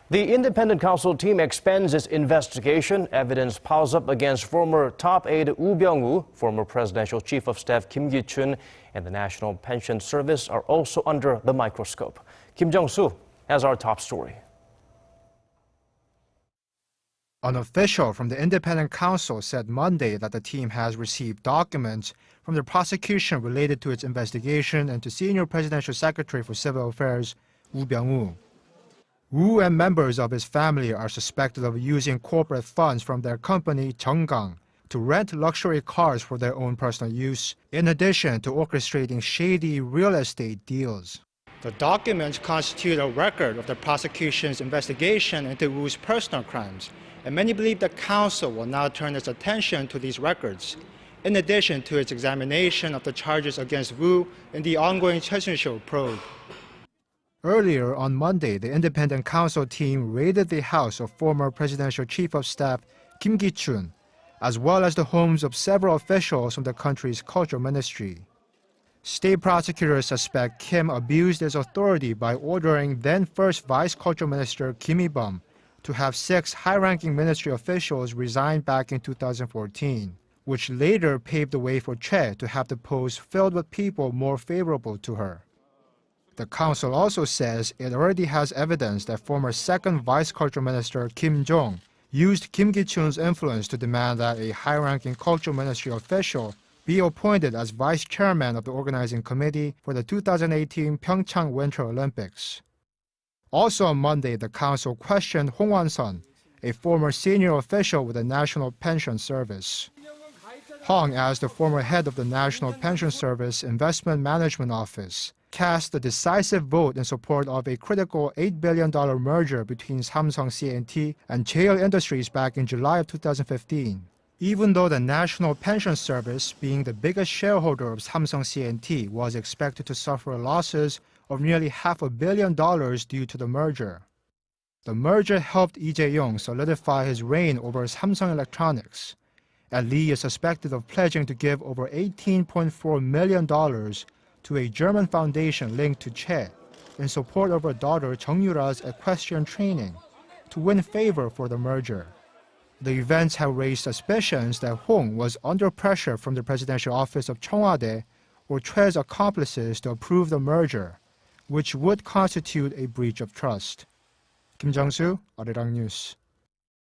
The independent counsel team expands its investigation. Evidence piles up against former top aide Woo Byung-woo, former presidential chief of staff Ki-choon, and the National Pension Service are also under the microscope. Jung-soo has our top story. An official from the independent counsel said Monday that the team has received documents from the prosecution related to its investigation into senior presidential secretary for Civil Affairs Woo Byung-woo. Woo and members of his family are suspected of using corporate funds from their company Jeonggang to rent luxury cars for their own personal use, in addition to orchestrating shady real estate deals. The documents constitute a record of the prosecution's investigation into Woo's personal crimes, and many believe the counsel will now turn its attention to these records, in addition to its examination of the charges against Woo in the ongoing Choi Soon-sil probe. Earlier on Monday, the independent counsel team raided the house of former presidential chief of staff Ki-choon, as well as the homes of several officials from the country's culture ministry. State prosecutors suspect Kim abused his authority by ordering then-first Vice Culture Minister Kim Il-bum to have 6 high-ranking ministry officials resign back in 2014, which later paved the way for Choi to have the post filled with people more favorable to her. The counsel also says it already has evidence that former second Vice Culture Minister Kim Jong used Kim Ki-choon's influence to demand that a high-ranking culture ministry official be appointed as vice chairman of the organizing committee for the 2018 Pyeongchang Winter Olympics. Also on Monday, the counsel questioned Hong Won-sun, a former senior official with the National Pension Service. Hong, as the former head of the National Pension Service Investment Management Office, cast a decisive vote in support of a critical $8 billion merger between Samsung C&T and JL Industries back in July of 2015. Even though the National Pension Service, being the biggest shareholder of Samsung C&T, was expected to suffer losses of nearly $500 million due to the merger. The merger helped Lee Jae-yong solidify his reign over Samsung Electronics, and Lee is suspected of pledging to give over $18.4 million to a German foundation linked to Choi in support of her daughter Chung Yura's equestrian training to win favor for the merger. The events have raised suspicions that Hong was under pressure from the presidential office of Cheongwade or Choi's accomplices to approve the merger, which would constitute a breach of trust. Jung-soo, Arirang News.